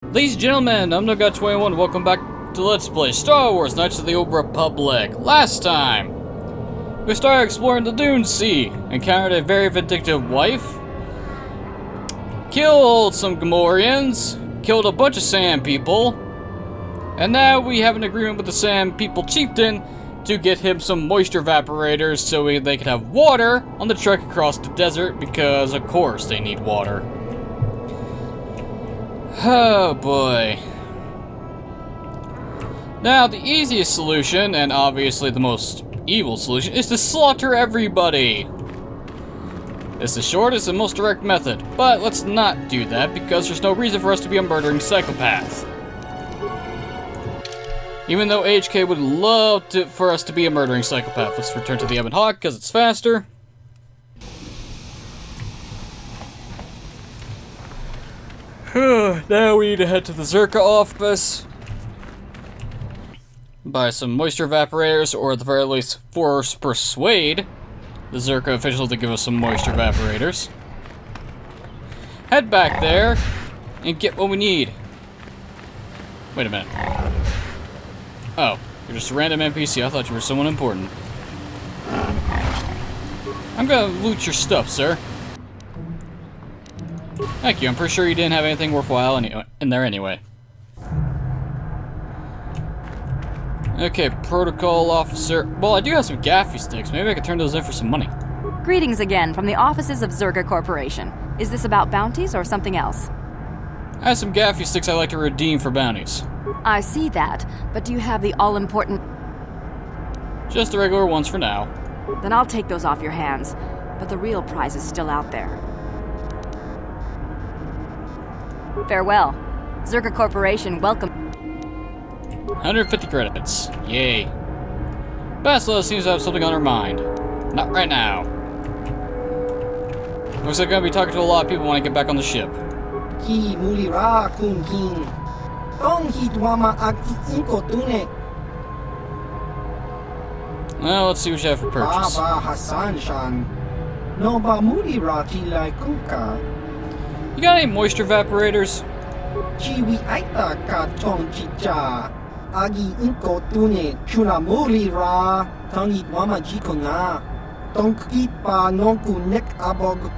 Ladies and gentlemen, I'm NoGod21. Welcome back to Let's Play Star Wars Knights of the Old Republic. Last time, we started exploring the Dune Sea, encountered a very vindictive wife, killed some Gamorreans, killed a bunch of Sand people, and now we have an agreement with the Sand People Chieftain to get him some moisture evaporators so they can have water on the trek across the desert, because of course they need water. Oh boy. Now, the easiest solution, and obviously the most evil solution, is to slaughter everybody. It's the shortest and most direct method, but let's not do that because there's no reason for us to be a murdering psychopath. Even though HK would love for us to be a murdering psychopath. Let's return to the Ebon Hawk because it's faster. Now we need to head to the Zerka office, buy some moisture evaporators, or at the very least force persuade the Zerka officials to give us some moisture evaporators. Head back there and get what we need. Wait a minute. Oh, you're just a random NPC. I thought you were someone important. I'm gonna loot your stuff, sir. Thank you, I'm pretty sure you didn't have anything worthwhile in there anyway. Okay, protocol officer. Well, I do have some gaffy sticks. Maybe I could turn those in for some money. Greetings again from the offices of Zerka Corporation. Is this about bounties or something else? I have some gaffy sticks I'd like to redeem for bounties. I see that, but do you have the all-important... Just the regular ones for now. Then I'll take those off your hands, but the real prize is still out there. Farewell. Zerka Corporation welcome. 150 credits. Yay. Bastila seems to have something on her mind. Not right now. Looks like I'm gonna be talking to a lot of people when I get back on the ship. Ki mulira kun king. Tong hitwama iko tune. Well, let's see what you have for purchase. Baba Hassan Shan. No ba mulira tilai kuka. You got any moisture evaporators? Chiwi aita ka tong chicha. Agi inko tune chuna mulira. Tong hitwama jikona. Tong kipa nonku nek abog.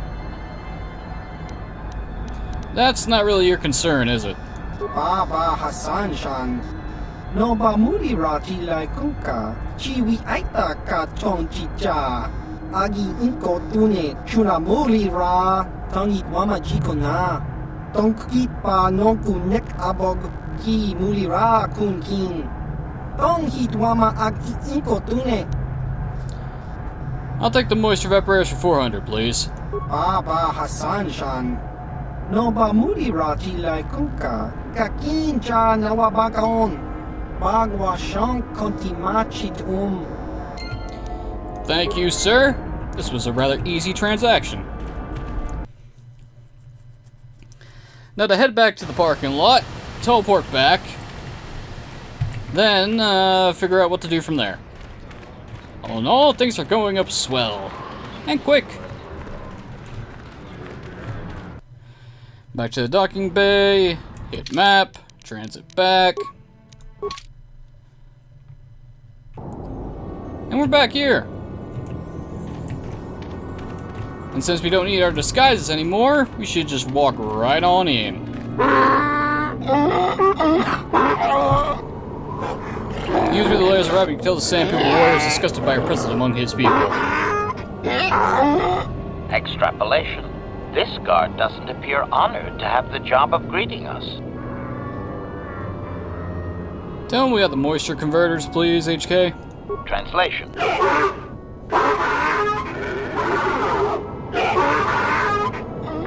That's not really your concern, is it? Baba Hassan Shan. No ba mulira tilai kuka. Chiwi aita ka tong chicha. Agi inko tune chuna mulira. Tangit wama jikona. Tongki pa nonku nek abog ki mulira kun kin. Tong hit wama ag inko tune. I'll take the moisture evaporators for 400, please. Baba Hassan Shan. No ba mulira tilai kuka. Kakin cha nawabagaon. Bagwa shan kontimachit Thank you, sir. This was a rather easy transaction. Now to head back to the parking lot, teleport back, then figure out what to do from there. All in all, things are going up swell. And quick. Back to the docking bay, hit map, transit back. And we're back here. And since we don't need our disguises anymore, we should just walk right on in. Using the layers of rabbit, you can tell the Sand People warrior is disgusted by her presence among his people. Extrapolation. This guard doesn't appear honored to have the job of greeting us. Tell him we have the moisture converters, please, HK. Translation.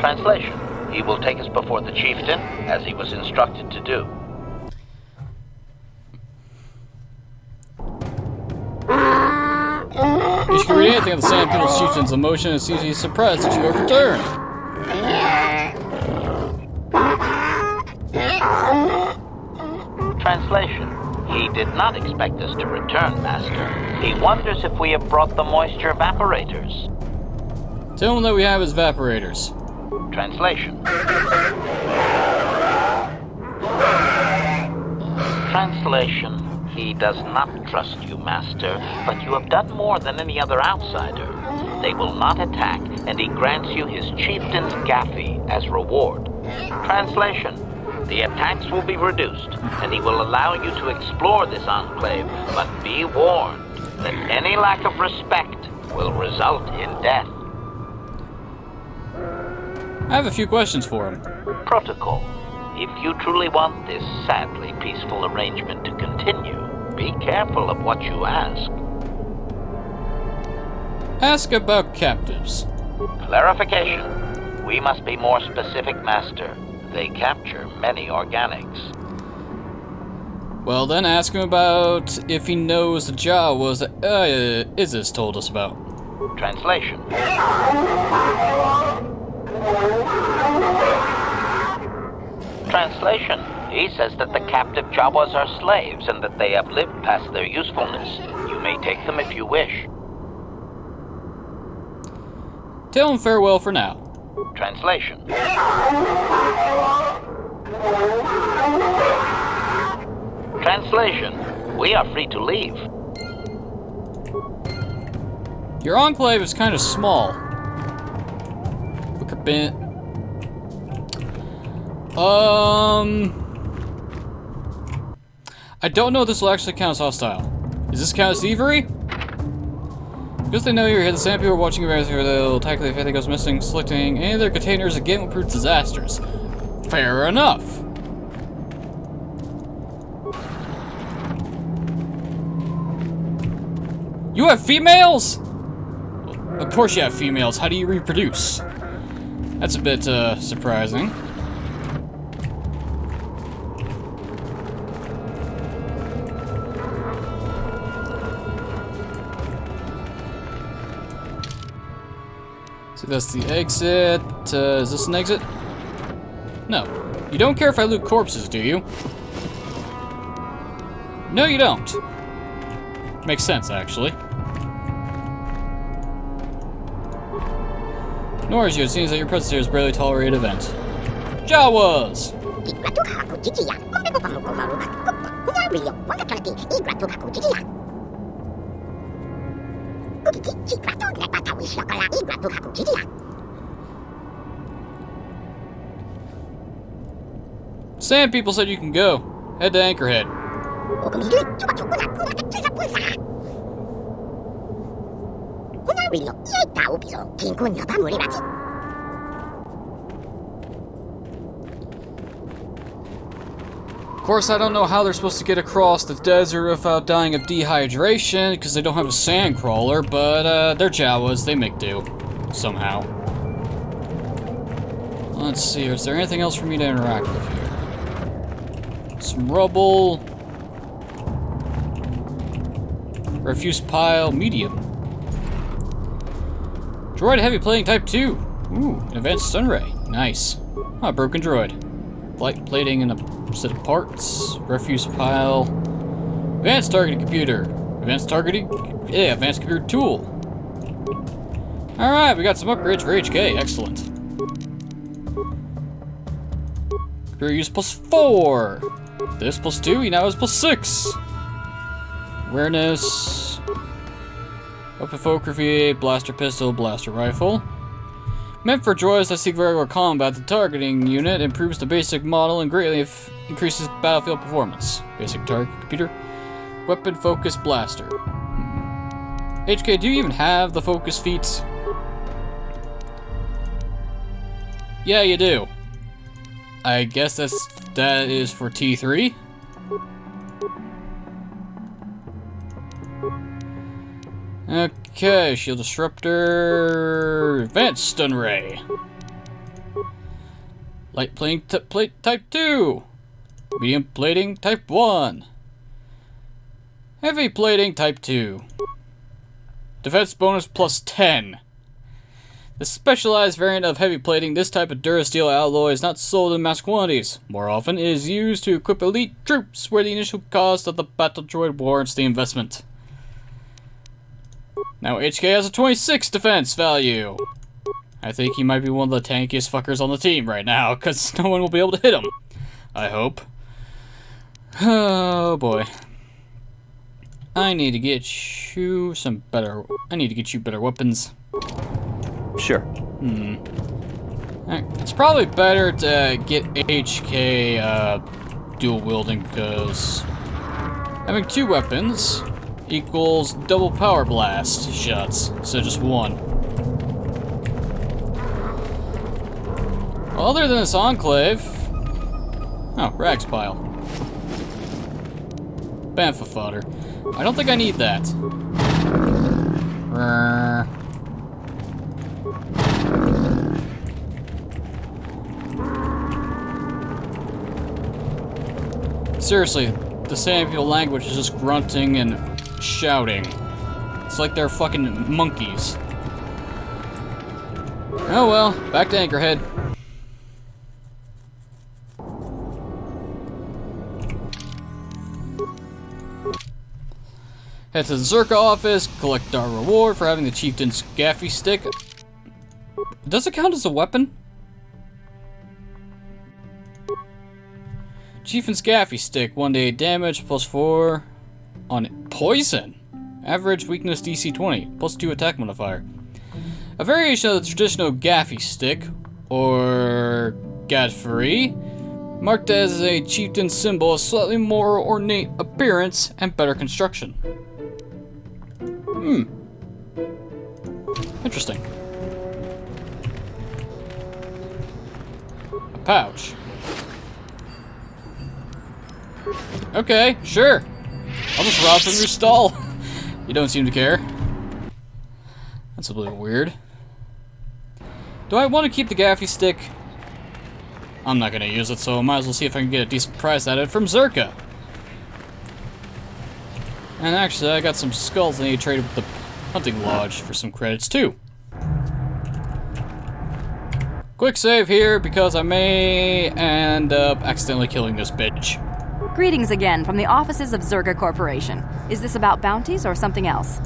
Translation. He will take us before the chieftain, as he was instructed to do. You should read anything of the Sand People's chieftain's emotion and seems to be surprised that you have returned. Translation. He did not expect us to return, Master. He wonders if we have brought the moisture evaporators. Tell him that we have his evaporators. Translation. Translation: he does not trust you, Master, but you have done more than any other outsider. They will not attack, and he grants you his chieftain's Gaffy as reward. Translation: the attacks will be reduced, and he will allow you to explore this enclave, but be warned that any lack of respect will result in death. I have a few questions for him. Protocol: if you truly want this sadly peaceful arrangement to continue, be careful of what you ask. Ask about captives. Clarification: we must be more specific, Master. They capture many organics. Well, then ask him about if he knows the Jawas that Isis told us about. Translation: Translation: he says that the captive Jawas are slaves and that they have lived past their usefulness. You may take them if you wish. Tell him farewell for now. Translation: Translation: we are free to leave. Your enclave is kind of small. Look a bit. I don't know if this will actually count as hostile. Is this count as thievery? Because they know you're here, the same people are watching you guys here, they'll attack if anything goes missing, selecting any of their containers again will prove disasters. Fair enough. You have females? Of course you have females. How do you reproduce? That's a bit, surprising. So that's the exit. Is this an exit? No. You don't care if I loot corpses, do you? No, you don't. Makes sense, actually. Nor is you. It seems that your presence here is a barely tolerated event. Jawas! Sand people said you can go. Head to Anchorhead. Of course, I don't know how they're supposed to get across the desert without dying of dehydration, because they don't have a sand crawler, but they're Jawas, they make do. Somehow. Let's see, is there anything else for me to interact with here? Some rubble. Refuse pile, medium. Droid heavy plating type 2. Ooh, advanced stun ray. Nice. Ah, broken droid. Light plating in a set of parts. Refuse pile. Advanced targeting computer. Advanced targeting. Yeah, advanced computer tool. Alright, we got some upgrades for HK. Excellent. Computer use +4. This +2, now is +6. Awareness. Weapon photography, blaster pistol, blaster rifle. Meant for droids that seek regular combat, the targeting unit improves the basic model and greatly increases battlefield performance. Basic target computer. Weapon focus blaster. HK, do you even have the focus feats? Yeah, you do. I guess that is for T3. Okay, shield disruptor, advanced stun ray, light plating plate type 2, medium plating type 1, heavy plating type 2, defense bonus +10. The specialized variant of heavy plating, this type of Durasteel alloy is not sold in mass quantities. More often, it is used to equip elite troops where the initial cost of the battle droid warrants the investment. Now HK has a 26 defense value. I think he might be one of the tankiest fuckers on the team right now, because no one will be able to hit him. I hope. Oh boy. I need to get you better weapons. Sure. Alright, it's probably better to get HK dual wielding because having 2 weapons equals double power blast shots, so just 1. Other than this enclave, oh, rags pile, Banfa fodder. I don't think I need that. Rrrr. Seriously, the Sand People language is just grunting and shouting. It's like they're fucking monkeys. Oh well, back to Anchorhead. Head to the Zerka office, collect our reward for having the Chieftain's Gaffy Stick. Does it count as a weapon? Chieftain's Gaffy Stick, 1d8 damage, +4 on poison. Average weakness DC 20, +2 attack modifier. A variation of the traditional Gaffy Stick, or Gadfree, marked as a chieftain symbol, a slightly more ornate appearance and better construction. Interesting. A pouch. Okay, sure. I'll just rob from your stall. You don't seem to care. That's a little weird. Do I want to keep the Gaffy Stick? I'm not gonna use it, so I might as well see if I can get a decent price at it from Zerka. And actually, I got some skulls I need to trade with the Hunting Lodge for some credits too. Quick save here because I may end up accidentally killing this bitch. Greetings again from the offices of Zerka Corporation. Is this about bounties or something else?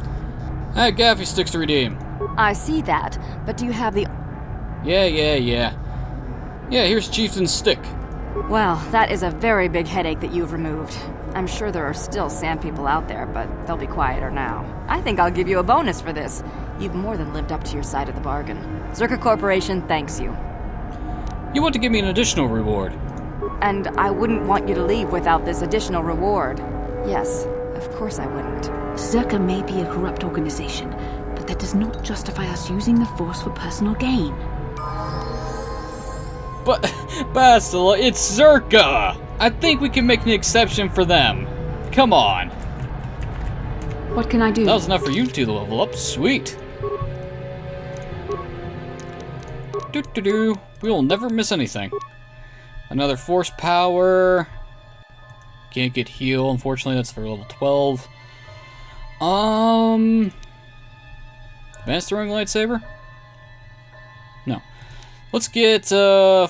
I had Gaffy Sticks to redeem. I see that, but do you have the... Yeah, here's Chieftain's stick. Well, that is a very big headache that you've removed. I'm sure there are still Sand People out there, but they'll be quieter now. I think I'll give you a bonus for this. You've more than lived up to your side of the bargain. Zerka Corporation thanks you. You want to give me an additional reward? And I wouldn't want you to leave without this additional reward. Yes, of course I wouldn't. Zerka may be a corrupt organization, but that does not justify us using the Force for personal gain. But, Bastila, it's Zerka! I think we can make an exception for them. Come on. What can I do? That was enough for you two to level up. Sweet. We will never miss anything. Another force power. Can't get heal, unfortunately. That's for level 12. Advanced throwing lightsaber? No. Let's get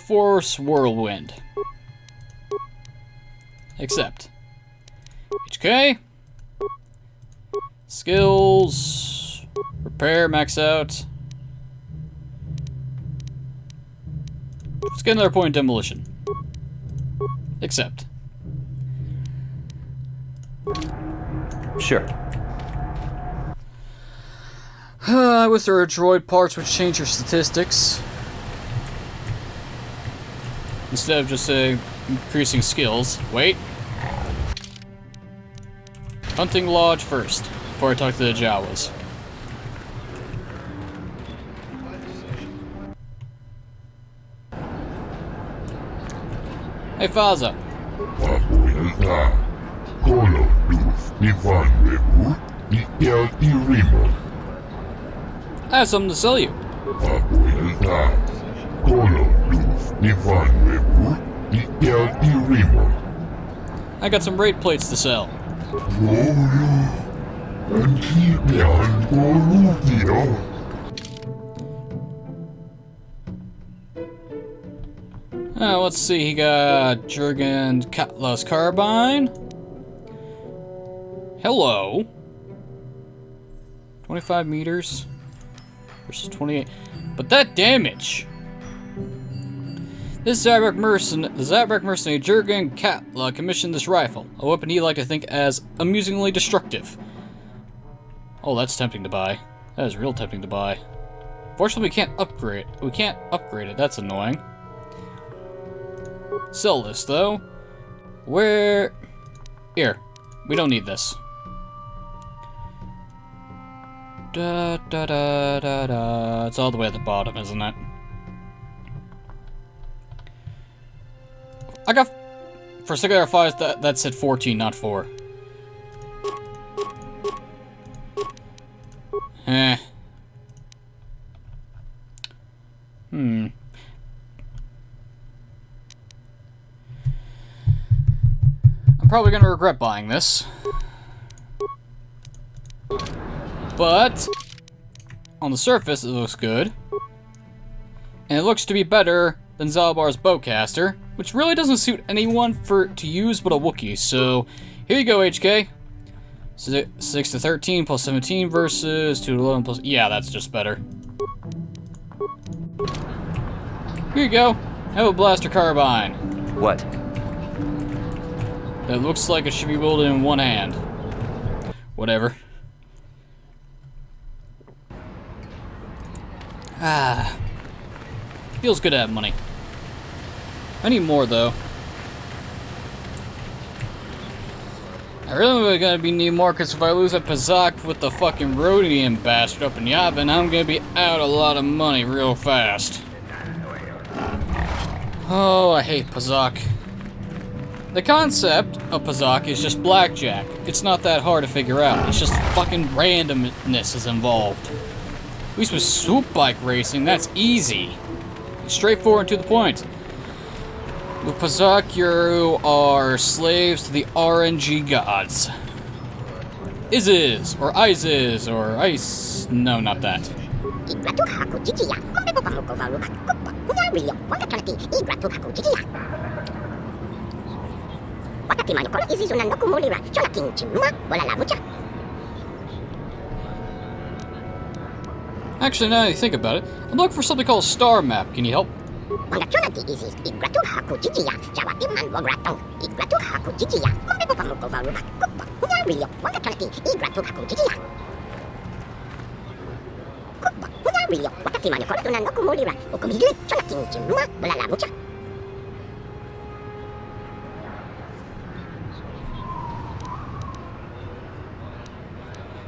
Force Whirlwind. Accept. HK. Skills. Repair, max out. Let's get another point of demolition. Accept. Sure. I wish there were droid parts which change your statistics. Instead of just increasing skills. Wait. Hunting Lodge first, before I talk to the Jawas. Hey, Faza. I have something to sell you. I got some raid plates to sell. Let's see, he got Jurgen Katla's Carbine. Hello. 25 meters versus 28. But that damage! The Zabrak mercenary Jurgen Katla commissioned this rifle, a weapon he liked to think as amusingly destructive. Oh, that's tempting to buy. That is real tempting to buy. Fortunately, we can't upgrade it. That's annoying. Sell this, though. Where... Here. We don't need this. Da da da da da. It's all the way at the bottom, isn't it? I got... For a second there, I thought that said 14, not 4. I'm probably gonna regret buying this. But on the surface it looks good. And it looks to be better than Zalbar's bowcaster, which really doesn't suit anyone to use but a Wookiee. So here you go, HK. 6 to 13 plus 17 versus 2 to 11 plus... Yeah, that's just better. Here you go. Have a blaster carbine. What? That looks like it should be wielded in one hand. Whatever. Ah. Feels good to have money. I need more, though. I really gonna need more, because if I lose a Pazak with the fucking Rhodian bastard up in Yavin, I'm gonna be out a lot of money real fast. Oh, I hate Pazak. The concept of Pazak is just blackjack. It's not that hard to figure out. It's just fucking randomness is involved. At least with swoop bike racing, that's easy. It's straightforward and to the point. With Pazak, you are slaves to the RNG gods. Isis, or Isis, or Ice... No, not that. Actually, now that you think about it, I'm looking for something called a star map. Can you help?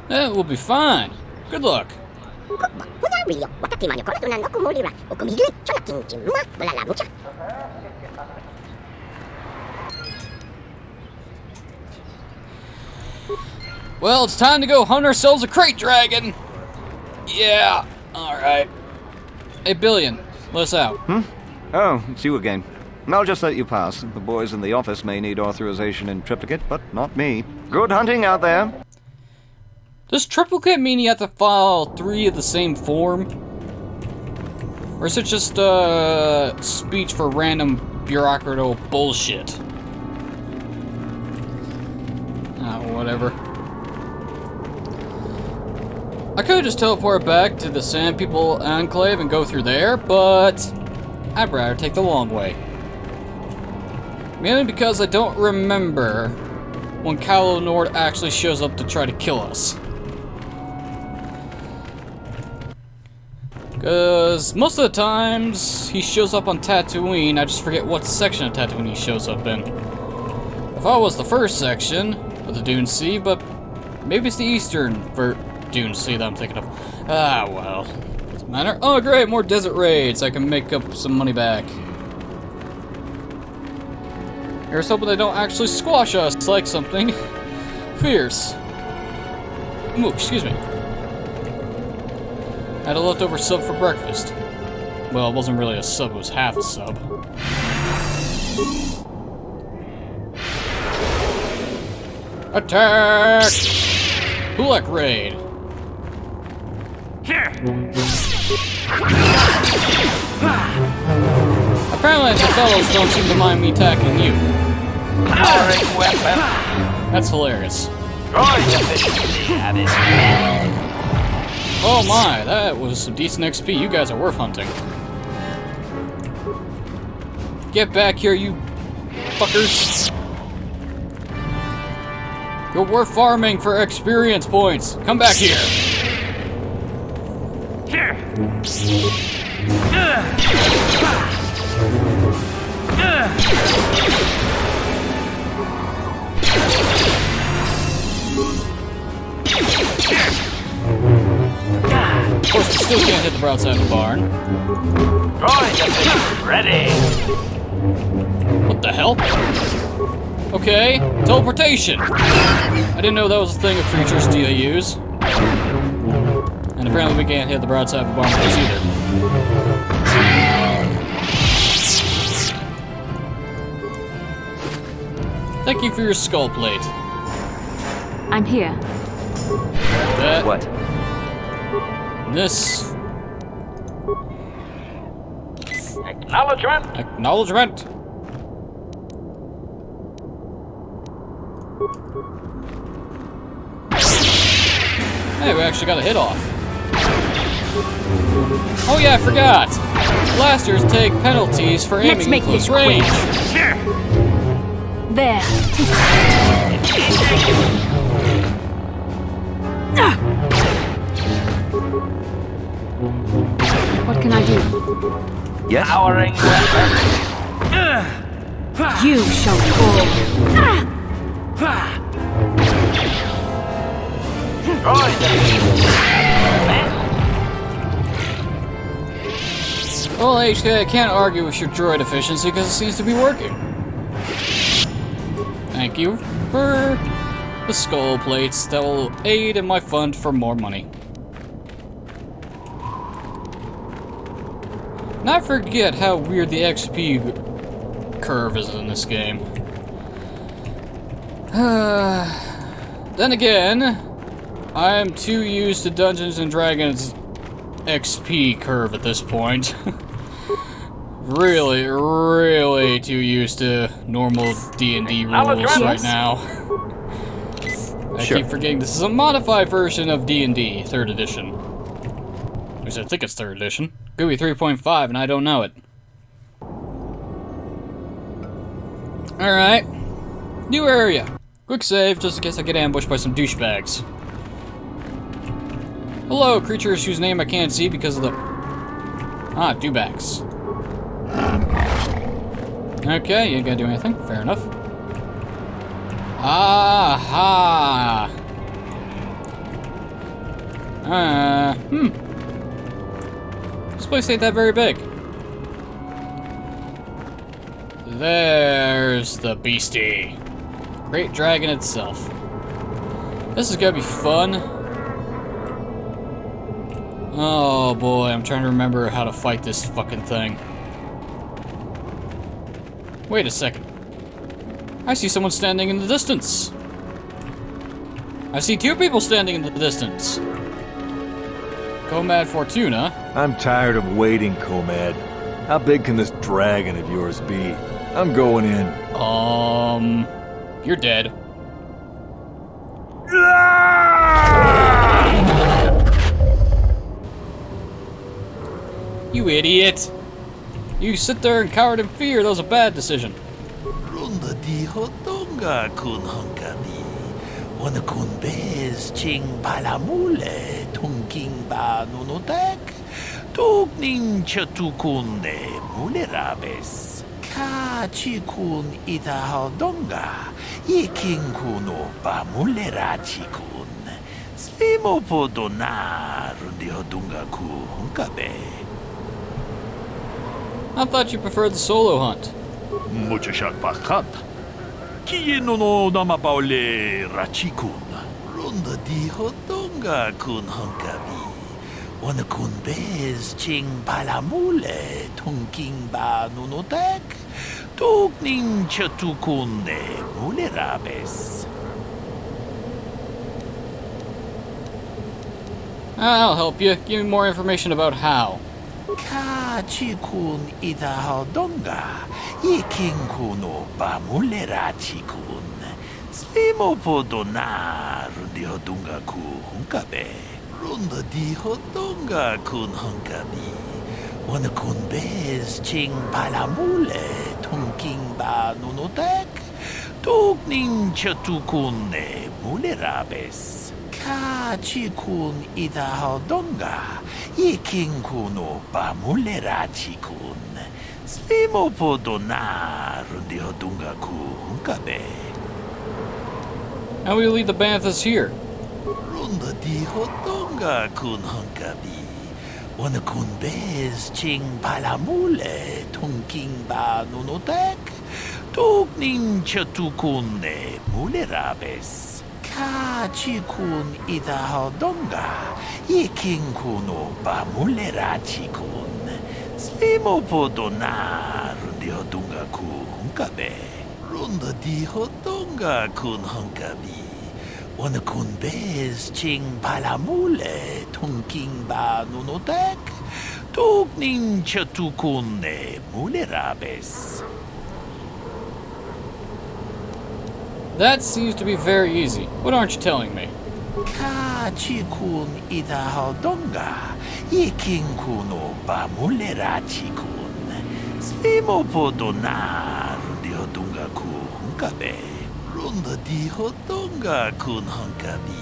That will be fine. Good luck. Well, it's time to go hunt ourselves a crate dragon. Yeah, alright. Hey, Billion, let us out. Oh, it's you again. I'll just let you pass. The boys in the office may need authorization in triplicate, but not me. Good hunting out there. Does triplicate mean you have to file 3 of the same form? Or is it just speech for random bureaucratal bullshit? Whatever. I could just teleport back to the Sand People Enclave and go through there, but I'd rather take the long way. Mainly because I don't remember when Kylo Nord actually shows up to try to kill us. Because most of the times he shows up on Tatooine, I just forget what section of Tatooine he shows up in. If I was the first section of the Dune Sea, but maybe it's the eastern Dune Sea that I'm thinking of. Ah, well. Doesn't matter. Oh, great, more desert raids. I can make up some money back. Here's hoping they don't actually squash us like something fierce. Ooh, excuse me. I had a leftover sub for breakfast. Well, it wasn't really a sub, it was half a sub. Attack! Hulak raid. Apparently the fellows don't seem to mind me attacking you. That's hilarious. Oh my, that was some decent XP. You guys are worth hunting. Get back here, you fuckers. We're farming for experience points. Come back here. Of course, we still can't hit the outside of the barn. Droid division ready. What the hell? Okay, teleportation. I didn't know that was a thing of creatures use. And apparently we can't hit the broadside of the barn with this either. Thank you for your skull plate. I'm here. That, What? this, Acknowledgement. acknowledgement. Hey, we actually got a hit off. Oh yeah, I forgot. Blasters take penalties for Let's aiming in make close this quick. range. There. What can I do? Yes? Powering weapon. You shall fall. Droid division. Well, HK, I can't argue with your droid efficiency because it seems to be working. Thank you for the skull plates that will aid in my fund for more money. And I forget how weird the XP curve is in this game. Then again, I am too used to Dungeons and Dragons XP curve at this point. really too used to normal D&D rules right now. I Sure. keep forgetting this is a modified version of D&D, 3rd edition. At least I think it's 3rd edition. Could be 3.5 and I don't know it. Alright. New area. Quick save, just in case I get ambushed by some douchebags. Hello, creatures whose name I can't see because of the... Ah, dewbacks. Okay, you ain't gonna do anything. Fair enough. Aha! This place ain't that very big. There's the beastie. Great dragon itself. This is gonna be fun. Oh boy, I'm trying to remember how to fight this fucking thing. Wait a second. I see someone standing in the distance. I see 2 people standing in the distance. Comad Fortuna. I'm tired of waiting, Comad. How big can this dragon of yours be? I'm going in. You're dead. You idiot. You sit there and cowered in fear. That was a bad decision. Runda di hotonga kun honkami. Wana kun bez ching palamule tungking ba nunotek. Tugning chatukun de mulerabes. Ka chikun ita hodonga. Yiking kuno ba mulera chikun. Slimo podona rundi hodunga ku honkabe. I thought you preferred the solo hunt. Muchachak bakat. Kieno no namapaule rachikun. Runda di hodonga kun honkabi. Wana kun bez ching palamule tungking ba nunotek. Tugning chatukun de mulerabes. I'll help you. Give me more information about how. Ka chikun ita hodonga. Yiking kuno ba mulera chikun. Slimo podona rundi hodunga ku hunkabe. Runda di hodonga kun hunkabi. Wana kun bez ching palamule tungking ba nunutek, tukning chatukun ne mulerabes. Ka chikun idahaldonga, iking kuno ba mulerachikun. Slimo po donar dihodunga ku hunkabe. How will you lead the Banthas here? Runda dihodunga kun hunkabi. Wana kun bez ching palamule tungking ba nunutek. Tukning chatukun ne mulerabes. Ka chikun idahaldonga, iking kuno ba mulerachikun. Slimo po donar dihodunga ku hunkabe. Runda dihodunga kun hunkabi. Wana kun bez ching palamule tungking ba nunutek. Tukning chatukun ne mulerabes. That seems to be very easy. What aren't you telling me? Ka chikun idahaldonga, iking kuno ba mulerachikun. Slimo po donar dihodunga ku hunkabe. Runda dihodunga kun hunkabi.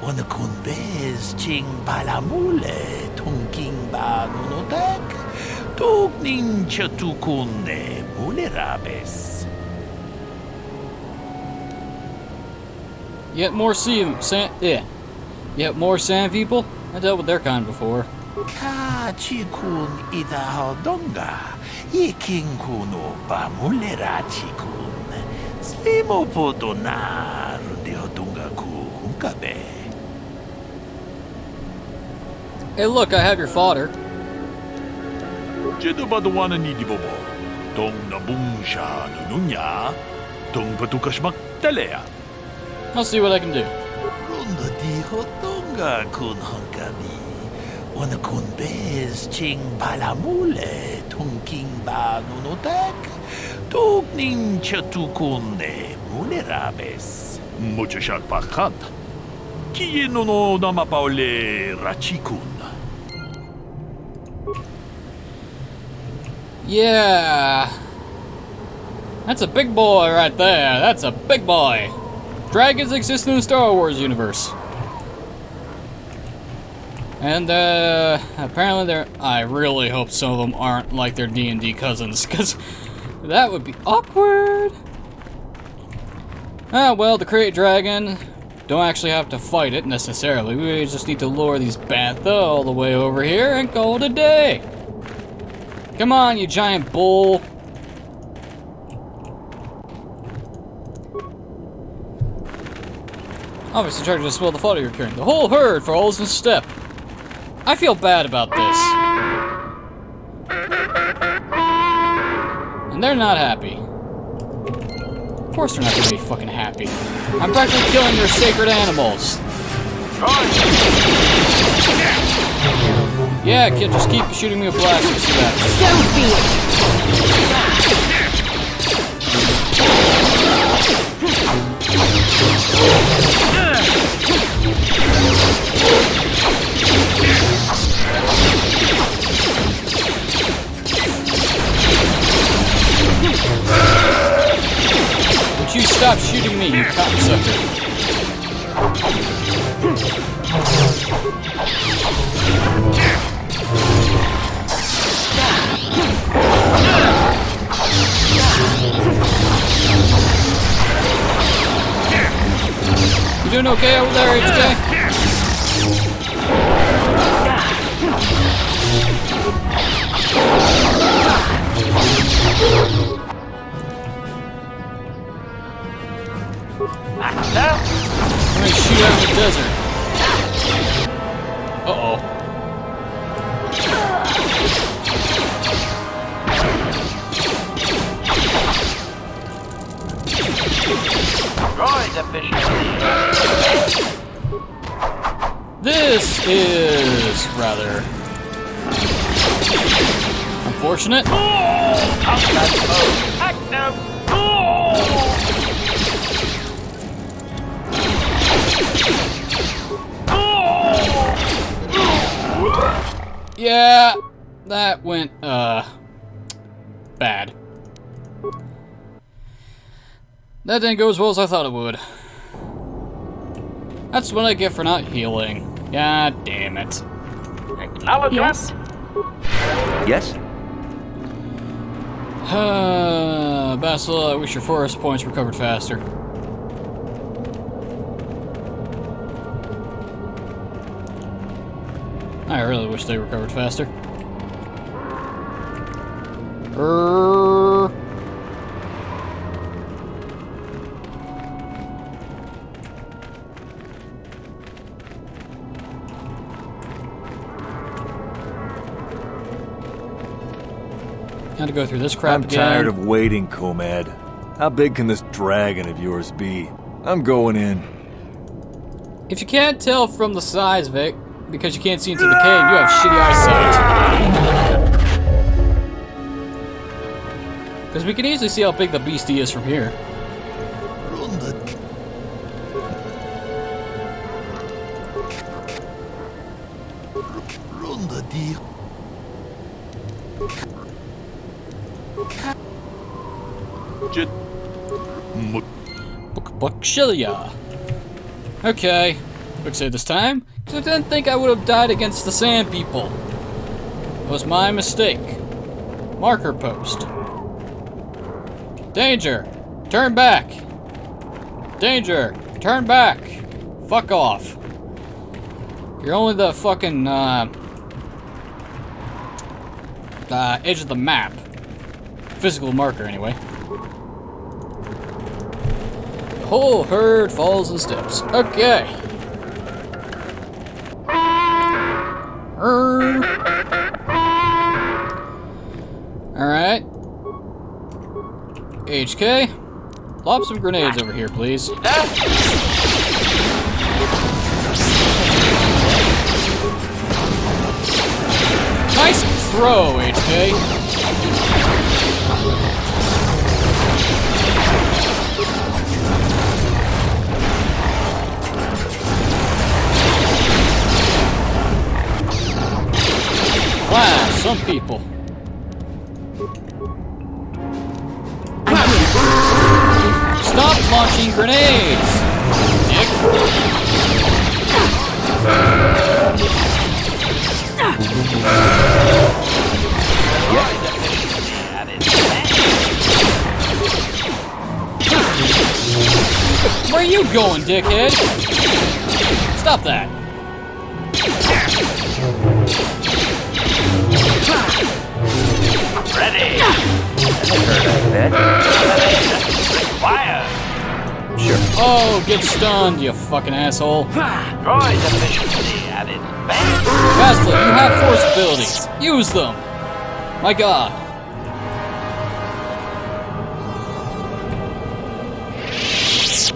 Wana kun bez ching palamule tungking ba nunutek. Tukning chatukun ne mulerabes. Yet more sand people? I dealt with their kind before. Ka chikun idahaldonga, iking kuno ba mulerachikun. Slimo po donar dihodunga ku hunkabe. Hey look, I have your fodder. Jedo baduana ni di bobo. Tong nabungsha nununya. Tong patukashmak talea. I'll see what I can do. Runda dihodunga kun hunkabi. Wana kun bez ching palamule tungking ba nunutek. Tukning chatukun ne mulerabes. Mucho shalpakat. Kieno no namapaole rachikun. Yeah. That's a big boy right there. That's a big boy. Dragons exist in the Star Wars universe. And, apparently they're... I really hope some of them aren't like their D&D cousins, because that would be awkward. Ah, well, to create dragon, don't actually have to fight it, necessarily. We just need to lure these Bantha all the way over here and call it a day. Come on, you giant bull. Obviously trying to just smell the fodder you're carrying. The whole herd for all in step. I feel bad about this. And they're not happy. Of course they're not gonna be fucking happy. I'm practically killing their sacred animals. Yeah, kid, just keep shooting me with blaster. See that? So be it! Would you stop shooting me, you cocksucker? You doing okay over there, HJ? I'm gonna shoot out in the desert. Uh-oh. This is rather unfortunate. Yeah, that went, bad. That didn't go as well as I thought it would. That's what I get for not healing. God damn it. Acknowledgement. Yes? Yes? Basil, I wish your forest points recovered faster. I really wish they recovered faster. Had to go through this crap I'm again. tired of waiting, Comad. How big can this dragon of yours be? I'm going in. If you can't tell from the size of it, because you can't see into the cave, you have shitty eyesight. Because we can easily see how big the beastie is from here. Bukshilia. Okay, quick save this time, because I didn't think I would have died against the sand people. It was my mistake. Marker post. Danger! Turn back! Danger! Turn back! Fuck off. You're only the fucking, edge of the map. Physical marker, anyway. The whole herd follows in steps. Okay. Alright. HK. Lob some grenades over here, please. Nice throw, HK. Wow, some people. Stop launching grenades, dick. Where are you going, dickhead? Stop that. Ready. Fire. Sure. Oh, get stunned, you fucking asshole. Droid efficiency at its best. Bastila, you have force abilities. Use them. My god.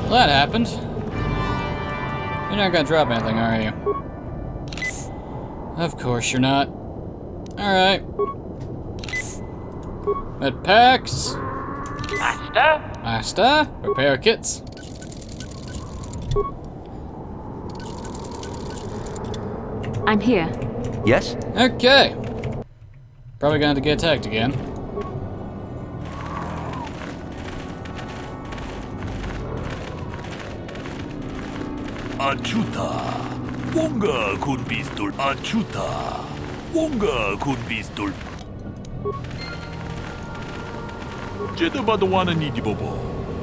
Well, that happened. You're not gonna drop anything, are you? Of course you're not. Alright. Med packs. Master. Master. Repair kits. I'm here. Yes? Okay. Probably gonna have to get attacked again. Achuta. Wonga kun pistol. Achuta. Wonga kun pistol. Jeda badawana ni Dibobo.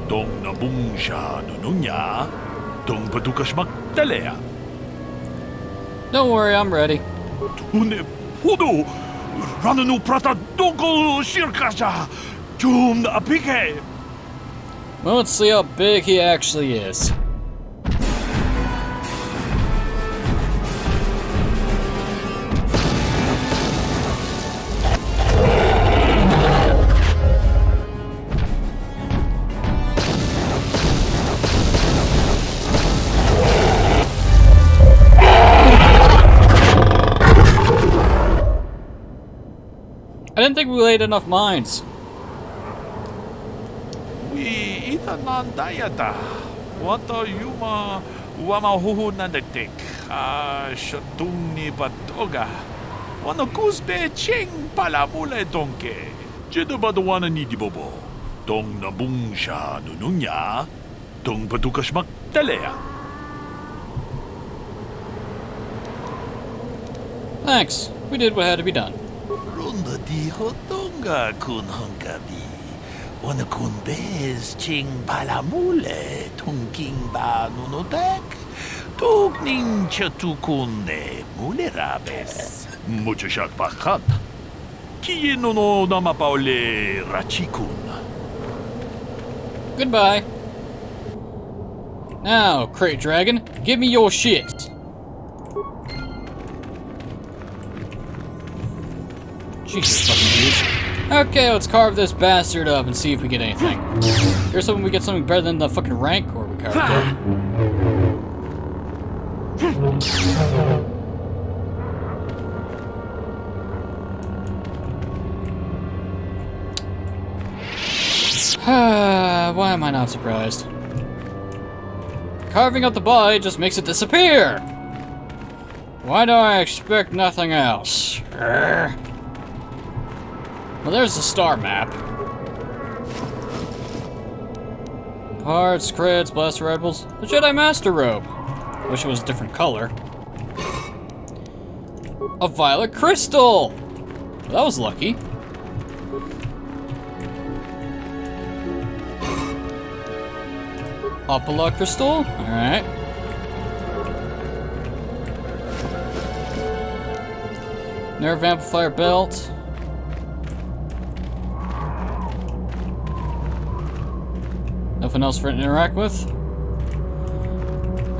Dong nabung siya nununya. Dong padukas magtalea. Don't worry, I'm ready. Tune podo. Rananu prata dongol shirkasha. Jum na apike. Well, let's see how big he actually is. I didn't think we laid enough mines. We itanan dayata. Wata yuma wama huhu nandatik. Shatung ni batoga. Wana kusbe ching palamule donke. Jeda badawana ni Dibobo. Tong nabung siya nununya, tong patukas magtalea. Thanks. We did what had to be done. Ronda di hotonga kun hangabi. Ona kun bez ching palamule tungking ba nunotek. Tugning chatukunne mulerabes. Mucho siya pakat. Kieno no namapaule rachikun. Goodbye. Now, Crate Dragon, give me your shit. Jesus fucking dudes. Okay, let's carve this bastard up and see if we get anything. Here's hoping we get something better than the fucking Rancor we carved up. Why am I not surprised? Carving up the body just makes it disappear! Why do I expect nothing else? Well, there's the star map. Parts, crits, blaster rifles, the Jedi Master Robe. Wish it was a different color. A violet crystal! That was lucky. Opala crystal? Alright. Nerve amplifier belt. Nothing else for it to interact with?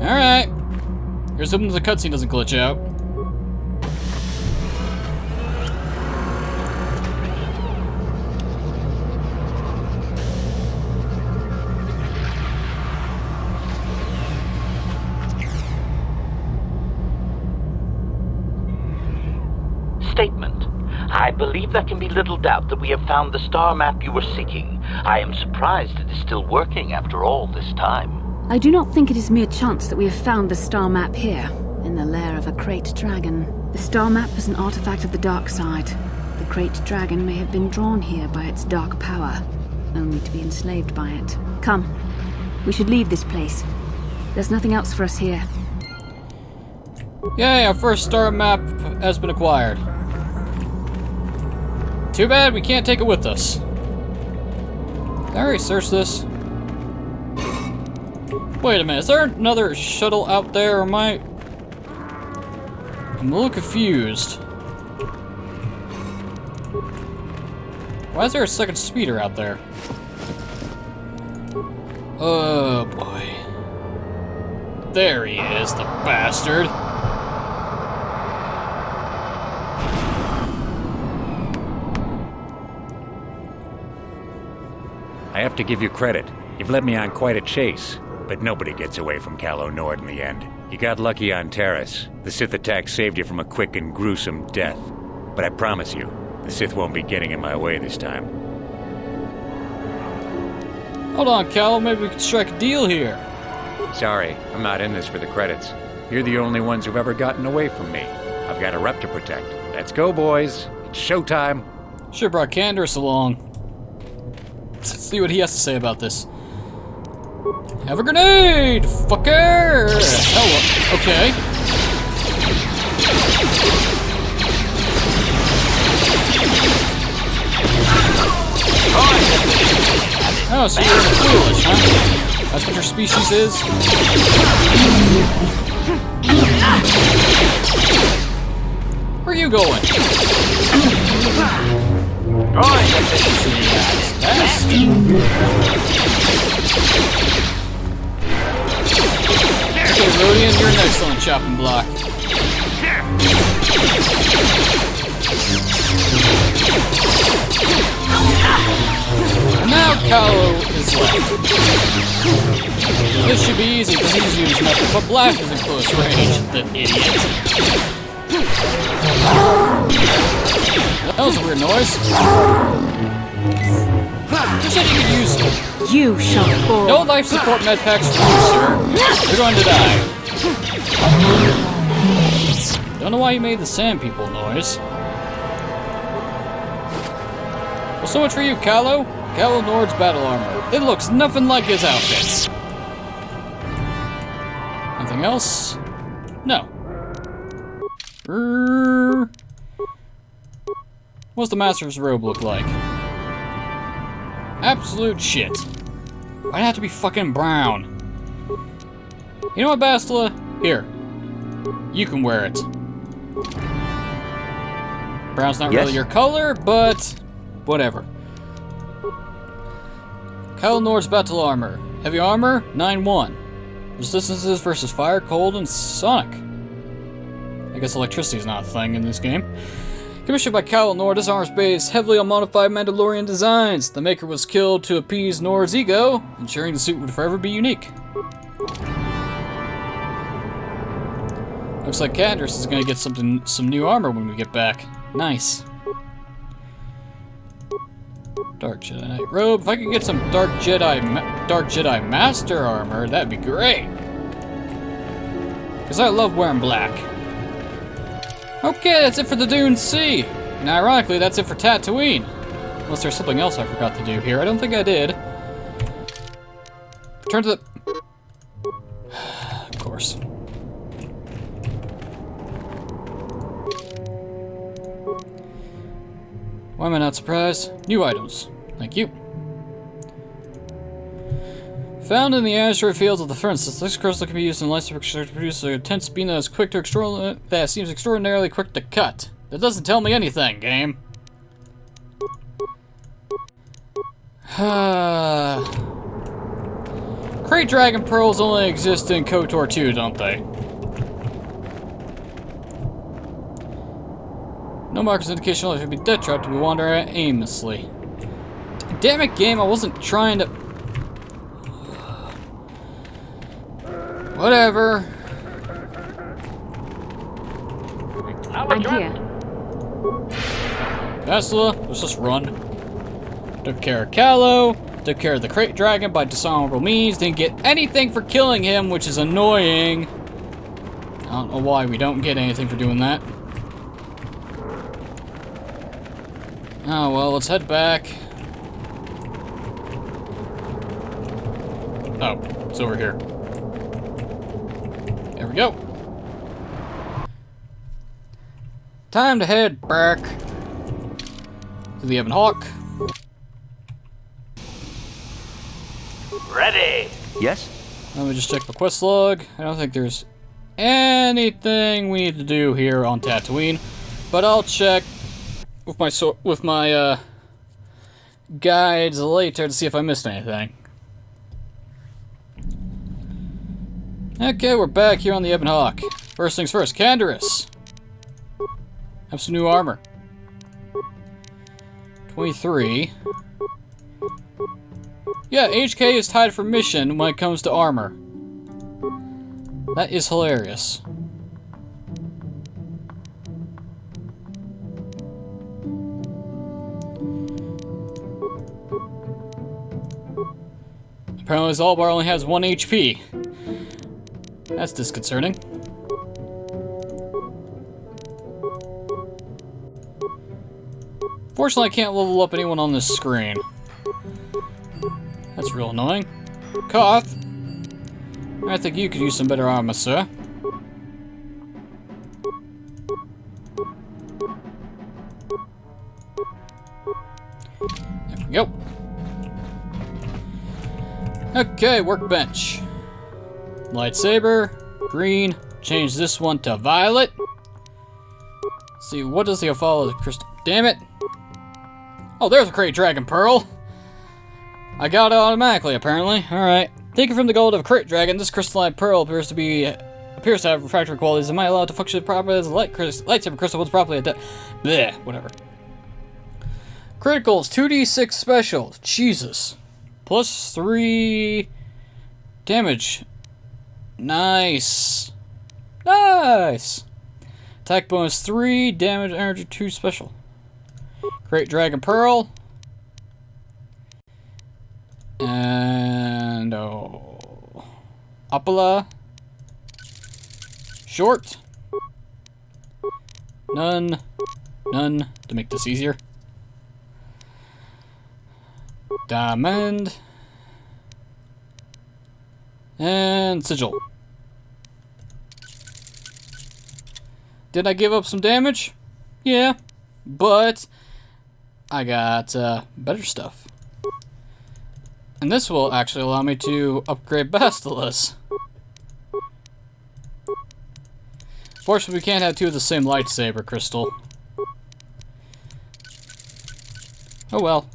Alright. Here's hoping the cutscene doesn't glitch out. Statement. I believe there can be little doubt that we have found the star map you were seeking. I am surprised it is still working after all this time. I do not think it is mere chance that we have found the star map here, in the lair of a Crate Dragon. The star map is an artifact of the dark side. The Crate Dragon may have been drawn here by its dark power, only to be enslaved by it. Come, we should leave this place. There's nothing else for us here. Yay, our first star map has been acquired. Too bad we can't take it with us. Did I already search this? Wait a minute, is there another shuttle out there, or am I... I'm a little confused. Why is there a second speeder out there? Oh boy. There he is, the bastard. I have to give you credit. You've led me on quite a chase, but nobody gets away from Calo Nord in the end. You got lucky on Terrace. The Sith attack saved you from a quick and gruesome death. But I promise you, the Sith won't be getting in my way this time. Hold on, Calo, maybe we can strike a deal here. Sorry, I'm not in this for the credits. You're the only ones who've ever gotten away from me. I've got a rep to protect. Let's go, boys. It's showtime. Should've brought Canderous along. Let's see what he has to say about this. Have a grenade, fucker! Oh, okay. Oh, so you're foolish, huh? That's what your species is? Where are you going? Okay, Rodian, you're next on the chopping block. And now Calo is left. This should be easy because he's used nothing but blasters in close range, the idiot. That was a weird noise. You said you could use them. You shall fall. No life support med packs for you, sir. You're going to die. Don't know why you made the sand people noise. Well, so much for you, Calo. Calo Nord's battle armor. It looks nothing like his outfits. Anything else? No. What's the Master's robe look like? Absolute shit. Why'd it have to be fucking brown? You know what, Bastila? Here. You can wear it. Brown's not really your color, but whatever. Calo Nord's battle armor. Heavy armor, 9-1. Resistances versus fire, cold, and sonic. I guess electricity is not a thing in this game. Commissioned by Calo Nord, this armor is based heavily on modified Mandalorian designs. The maker was killed to appease Nord's ego, ensuring the suit would forever be unique. Looks like Canderous is gonna get some new armor when we get back. Nice. Dark Jedi Knight robe. If I could get some Dark Jedi Master armor, that'd be great. Because I love wearing black. Okay, that's it for the Dune Sea. And ironically, that's it for Tatooine. Unless there's something else I forgot to do here. I don't think I did. Turn to the... Of course. Why am I not surprised? New items. Thank you. Found in the asteroid fields of the furnace, this crystal can be used in lightsaber to produce a intense beam that is quick to that seems extraordinarily quick to cut. That doesn't tell me anything, game. Krayt Dragon Pearls only exist in KOTOR 2, don't they? No markers indication it should be dead trapped to be wandering aimlessly. Damn it, game, I wasn't trying to... Whatever. I'm here. Bastila, let's just run. Took care of Calo, took care of the Krayt Dragon by dishonorable means, didn't get anything for killing him, which is annoying. I don't know why we don't get anything for doing that. Oh well, let's head back. Oh, it's over here. There we go. Time to head back to the Ebon Hawk. Ready. Yes? Let me just check the quest log. I don't think there's anything we need to do here on Tatooine, but I'll check with my guides later to see if I missed anything. Okay, we're back here on the Ebon Hawk. First things first, Canderous. Have some new armor. 23. Yeah, HK is tied for mission when it comes to armor. That is hilarious. Apparently Zalbar only has 1 HP. That's disconcerting. Fortunately, I can't level up anyone on this screen. That's real annoying. Koth, I think you could use some better armor, sir. There we go. Okay, workbench. Lightsaber, green. Change this one to violet. Let's see, what does the follow the crystal? Damn it! Oh, there's a Krayt Dragon Pearl. I got it automatically, apparently. Alright. Taken from the gold of a Krayt Dragon, this crystalline pearl appears to have refractory qualities. Am I allowed to function properly as a lightsaber crystal once properly bleh, whatever. Criticals, 2d6 special. Jesus. Plus 3 damage. Nice. Nice. Attack bonus 3, damage energy 2 special. Krayt Dragon Pearl. And Apala. Short. None. None to make this easier. Diamond. And sigil. Did I give up some damage? Yeah, but I got better stuff. And this will actually allow me to upgrade Basilisk. Fortunately, we can't have two of the same lightsaber crystal. Oh well.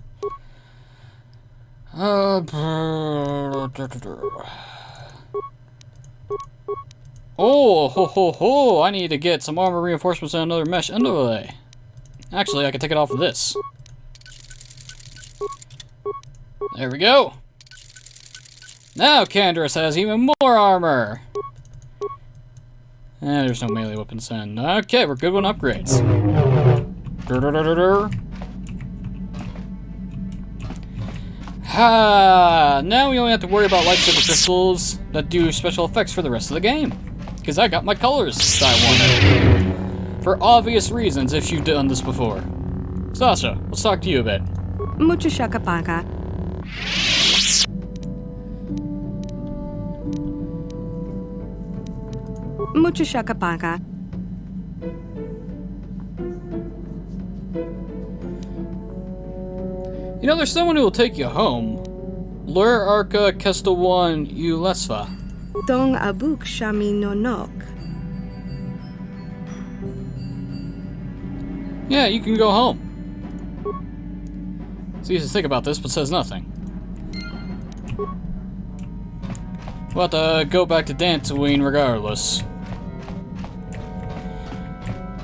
Oh, ho, ho, ho! I need to get some armor reinforcements and another mesh underlay. Actually, I can take it off of this. There we go! Now Canderous has even more armor! There's no melee weapons then. Okay, we're good on upgrades. Now we only have to worry about lightsaber crystals that do special effects for the rest of the game. Because I got my colors that I wanted. For obvious reasons, if you've done this before. Sasha, let's talk to you a bit. Mucho shakapaka. Mucho shakapaka. You know, there's someone who will take you home. Lur Arca Kestelwan Ulesva. Dong abuk shami nonok. Yeah, you can go home. It's easy to think about this, but says nothing. We'll have to go back to Dantooine regardless.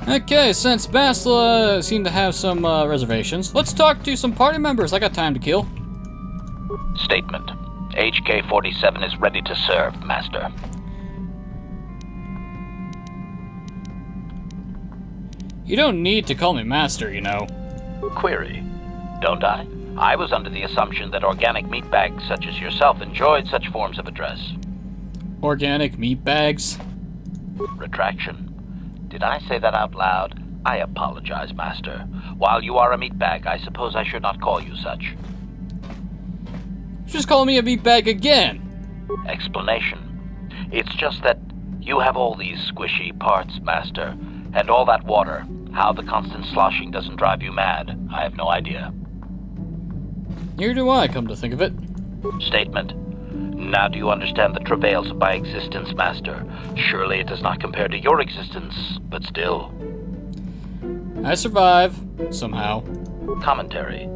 Okay, since Basila seemed to have some reservations, let's talk to some party members. I got time to kill. Statement. HK-47 is ready to serve, Master. You don't need to call me Master, you know. Query. Don't I? I was under the assumption that organic meat bags such as yourself enjoyed such forms of address. Organic meat bags? Retraction. Did I say that out loud? I apologize, Master. While you are a meatbag, I suppose I should not call you such. Just call me a meatbag again! Explanation. It's just that you have all these squishy parts, Master, and all that water. How the constant sloshing doesn't drive you mad, I have no idea. Neither do I, come to think of it. Statement. Now do you understand the travails of my existence, Master? Surely it does not compare to your existence, but still. I survive, somehow. Commentary.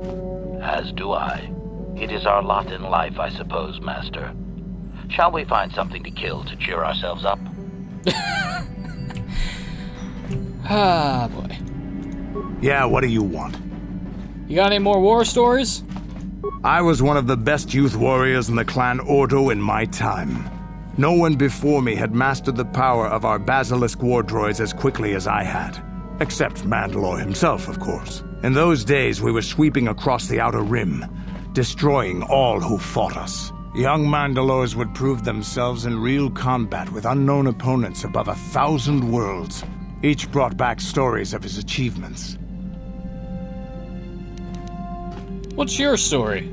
As do I. It is our lot in life, I suppose, Master. Shall we find something to kill to cheer ourselves up? Ah, boy. Yeah, what do you want? You got any more war stories? I was one of the best youth warriors in the clan Ordo in my time. No one before me had mastered the power of our Basilisk war droids as quickly as I had. Except Mandalore himself, of course. In those days, we were sweeping across the Outer Rim, destroying all who fought us. Young Mandalores would prove themselves in real combat with unknown opponents above 1,000 worlds. Each brought back stories of his achievements. What's your story?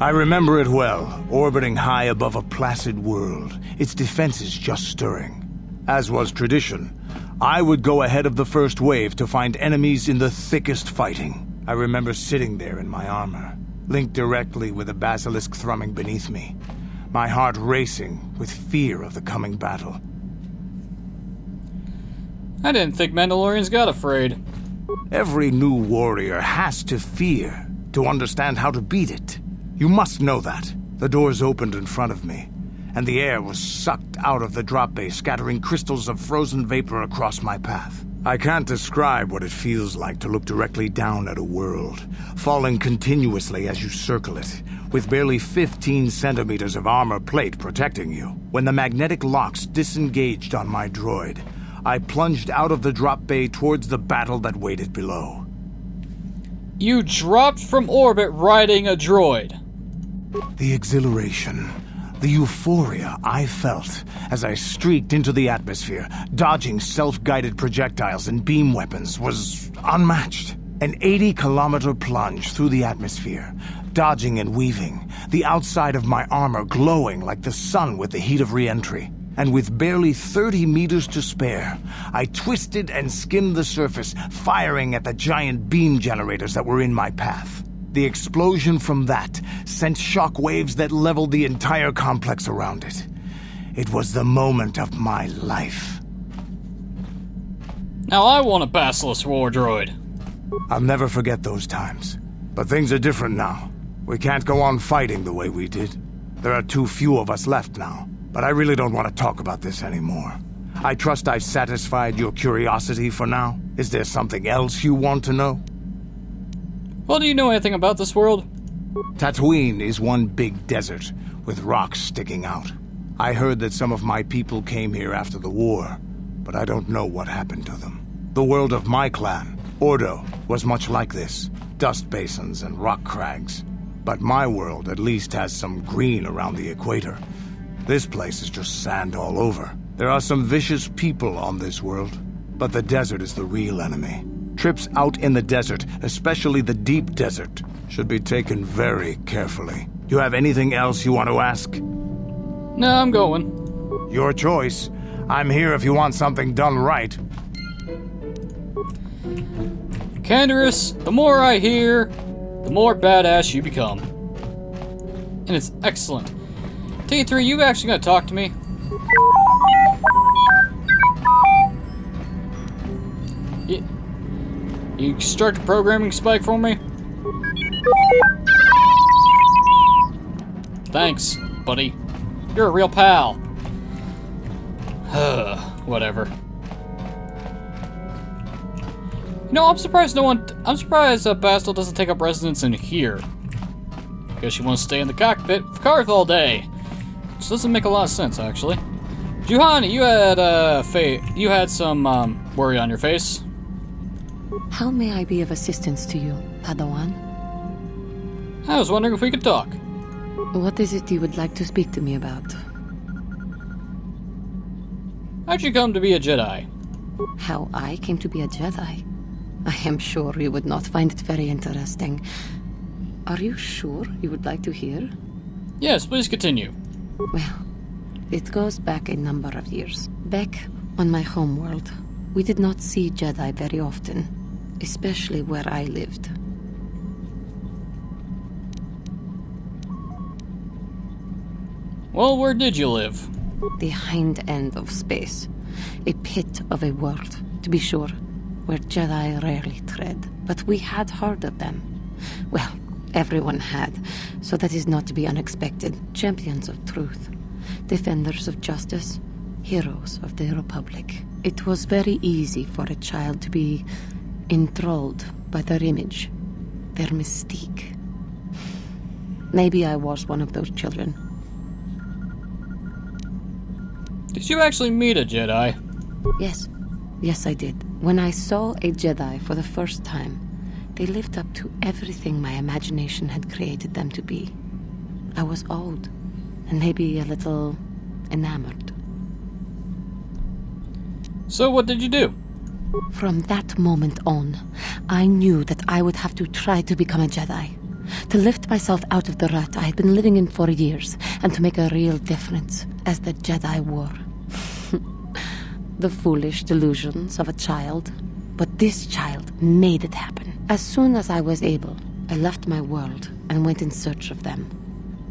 I remember it well, orbiting high above a placid world, its defenses just stirring. As was tradition, I would go ahead of the first wave to find enemies in the thickest fighting. I remember sitting there in my armor, linked directly with a basilisk thrumming beneath me, my heart racing with fear of the coming battle. I didn't think Mandalorians got afraid. Every new warrior has to fear to understand how to beat it. You must know that. The doors opened in front of me, and the air was sucked out of the drop bay, scattering crystals of frozen vapor across my path. I can't describe what it feels like to look directly down at a world, falling continuously as you circle it, with barely 15 centimeters of armor plate protecting you. When the magnetic locks disengaged on my droid, I plunged out of the drop bay towards the battle that waited below. You dropped from orbit riding a droid. The exhilaration, the euphoria I felt as I streaked into the atmosphere, dodging self-guided projectiles and beam weapons, was unmatched. An 80-kilometer plunge through the atmosphere, dodging and weaving, the outside of my armor glowing like the sun with the heat of re-entry. And with barely 30 meters to spare, I twisted and skimmed the surface, firing at the giant beam generators that were in my path. The explosion from that sent shock waves that leveled the entire complex around it. It was the moment of my life. Now I want a Basilisk war droid. I'll never forget those times. But things are different now. We can't go on fighting the way we did. There are too few of us left now. But I really don't want to talk about this anymore. I trust I've satisfied your curiosity for now. Is there something else you want to know? Well, do you know anything about this world? Tatooine is one big desert, with rocks sticking out. I heard that some of my people came here after the war, but I don't know what happened to them. The world of my clan, Ordo, was much like this. Dust basins and rock crags. But my world at least has some green around the equator. This place is just sand all over. There are some vicious people on this world, but the desert is the real enemy. Trips out in the desert, especially the deep desert, should be taken very carefully. You have anything else you want to ask? No, I'm going. Your choice. I'm here if you want something done right. Canderous, the more I hear, the more badass you become. And it's excellent. T3, you actually gonna talk to me? You construct a programming spike for me? Thanks, buddy. You're a real pal. Whatever. You know, I'm surprised Bastila doesn't take up residence in here. Guess she wants to stay in the cockpit with Karth all day. Which doesn't make a lot of sense, actually. Juhani, you had some worry on your face. How may I be of assistance to you, Padawan? I was wondering if we could talk. What is it you would like to speak to me about? How'd you come to be a Jedi? How I came to be a Jedi? I am sure you would not find it very interesting. Are you sure you would like to hear? Yes, please continue. Well, it goes back a number of years. Back on my homeworld, we did not see Jedi very often, especially where I lived. Well, where did you live? The hind end of space. A pit of a world, to be sure, where Jedi rarely tread. But we had heard of them. Well, everyone had, so that is not to be unexpected. Champions of truth, defenders of justice, heroes of the Republic. It was very easy for a child to be enthralled by their image, their mystique. Maybe I was one of those children. Did you actually meet a Jedi? Yes. Yes, I did. When I saw a Jedi for the first time, they lived up to everything my imagination had created them to be. I was awed, and maybe a little enamored. So what did you do? From that moment on, I knew that I would have to try to become a Jedi. To lift myself out of the rut I had been living in for years, and to make a real difference as the Jedi wore. The foolish delusions of a child. But this child made it happen. As soon as I was able, I left my world and went in search of them.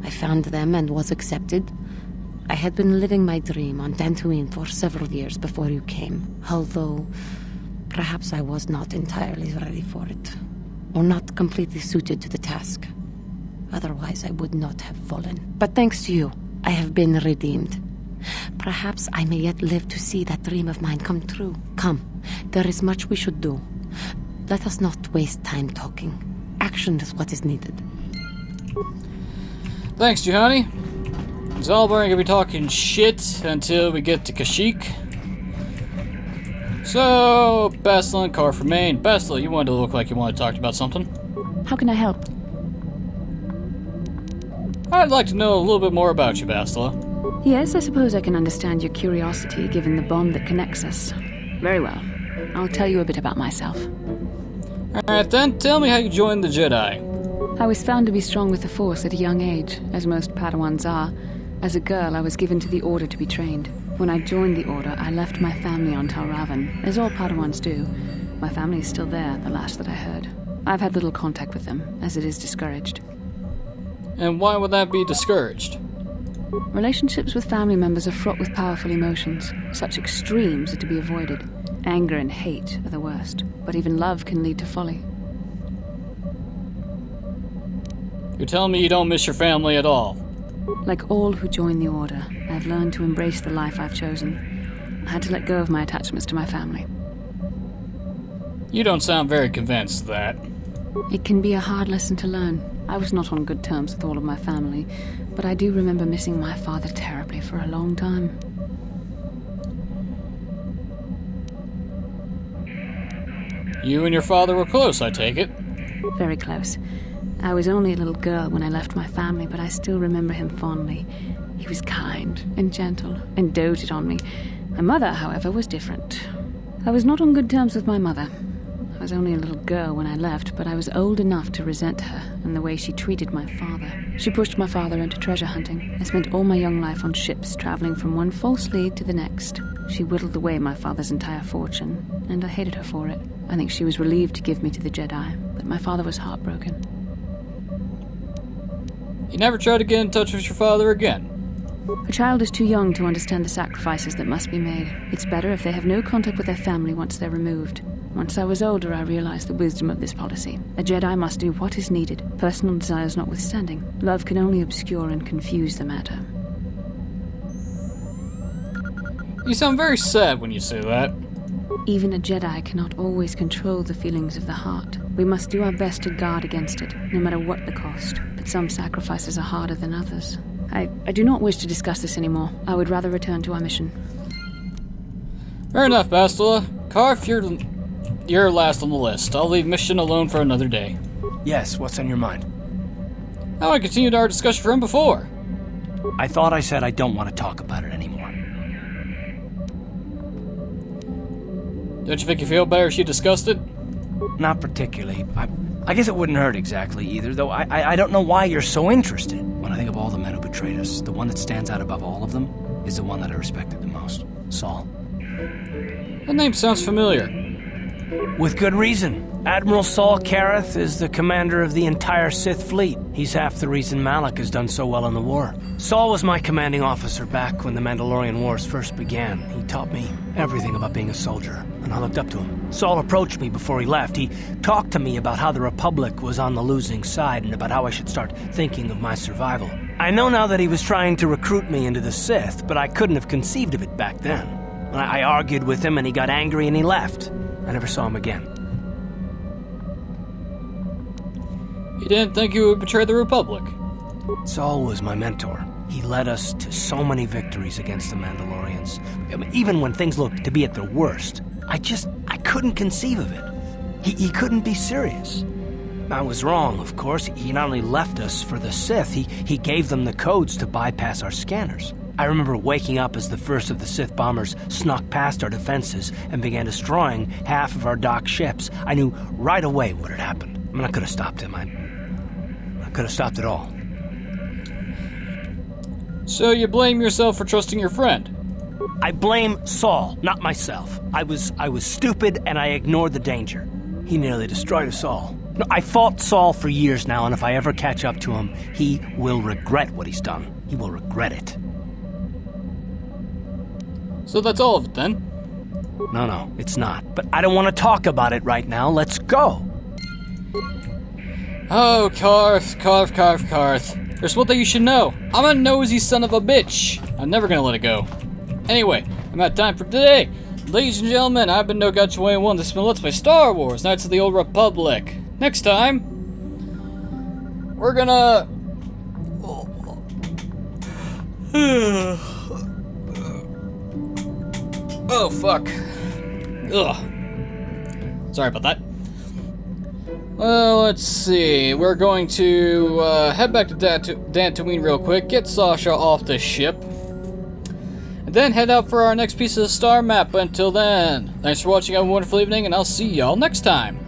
I found them and was accepted. I had been living my dream on Dantooine for several years before you came, although perhaps I was not entirely ready for it, or not completely suited to the task. Otherwise, I would not have fallen. But thanks to you, I have been redeemed. Perhaps I may yet live to see that dream of mine come true. Come, there is much we should do. Let us not waste time talking. Action is what is needed. Thanks, Juhani. Zalbar ain't gonna be talking shit until we get to Kashyyyk. So, Bastila and Karth remain. Bastila, you wanted to look like you wanted to talk about something. How can I help? I'd like to know a little bit more about you, Bastila. Yes, I suppose I can understand your curiosity given the bond that connects us. Very well. I'll tell you a bit about myself. Alright then, tell me how you joined the Jedi. I was found to be strong with the Force at a young age, as most Padawans are. As a girl, I was given to the Order to be trained. When I joined the Order, I left my family on Tal Ravan, as all Padawans do. My family is still there, the last that I heard. I've had little contact with them, as it is discouraged. And why would that be discouraged? Relationships with family members are fraught with powerful emotions. Such extremes are to be avoided. Anger and hate are the worst, but even love can lead to folly. You're telling me you don't miss your family at all? Like all who join the Order, I've learned to embrace the life I've chosen. I had to let go of my attachments to my family. You don't sound very convinced of that. It can be a hard lesson to learn. I was not on good terms with all of my family, but I do remember missing my father terribly for a long time. You and your father were close, I take it? Very close. I was only a little girl when I left my family, but I still remember him fondly. He was kind and gentle and doted on me. My mother, however, was different. I was not on good terms with my mother. I was only a little girl when I left, but I was old enough to resent her and the way she treated my father. She pushed my father into treasure hunting. I spent all my young life on ships, traveling from one false lead to the next. She whittled away my father's entire fortune, and I hated her for it. I think she was relieved to give me to the Jedi, but my father was heartbroken. You never tried to get in touch with your father again? A child is too young to understand the sacrifices that must be made. It's better if they have no contact with their family once they're removed. Once I was older, I realized the wisdom of this policy. A Jedi must do what is needed, personal desires notwithstanding. Love can only obscure and confuse the matter. You sound very sad when you say that. Even a Jedi cannot always control the feelings of the heart. We must do our best to guard against it, no matter what the cost. But some sacrifices are harder than others. I do not wish to discuss this anymore. I would rather return to our mission. Fair enough, Bastila. Karf, you're last on the list. I'll leave mission alone for another day. Yes, what's on your mind? How I continued our discussion from before. I thought I said I don't want to talk about it anymore. Don't you think you feel better if you discussed it? Not particularly. I guess it wouldn't hurt exactly either, though I don't know why you're so interested. When I think of all the men who betrayed us, the one that stands out above all of them is the one that I respected the most. Saul. That name sounds familiar. With good reason. Admiral Saul Karath is the commander of the entire Sith fleet. He's half the reason Malak has done so well in the war. Saul was my commanding officer back when the Mandalorian Wars first began. He taught me everything about being a soldier, and I looked up to him. Saul approached me before he left. He talked to me about how the Republic was on the losing side and about how I should start thinking of my survival. I know now that he was trying to recruit me into the Sith, but I couldn't have conceived of it back then. I argued with him and he got angry and he left. I never saw him again. You didn't think you would betray the Republic? Saul was my mentor. He led us to so many victories against the Mandalorians. I mean, even when things looked to be at their worst, I couldn't conceive of it. He couldn't be serious. I was wrong, of course. He not only left us for the Sith, he gave them the codes to bypass our scanners. I remember waking up as the first of the Sith bombers snuck past our defenses and began destroying half of our docked ships. I knew right away what had happened. I mean, I could have stopped him. I could have stopped it all. So you blame yourself for trusting your friend? I blame Saul, not myself. I was stupid and I ignored the danger. He nearly destroyed us all. No, I fought Saul for years now, and if I ever catch up to him, he will regret what he's done. He will regret it. So that's all of it, then? No, it's not. But I don't want to talk about it right now. Let's go. Oh, Karth. There's one thing you should know. I'm a nosy son of a bitch. I'm never gonna let it go. Anyway, I'm out of time for today. Ladies and gentlemen, I've been NoGotcha21. This has been Let's Play Star Wars, Knights of the Old Republic. Next time, we're gonna... Oh, fuck. Ugh. Sorry about that. Well, let's see. We're going to head back to Dantooine real quick, get Sasha off the ship, and then head out for our next piece of the star map. But until then, thanks for watching. Have a wonderful evening, and I'll see y'all next time.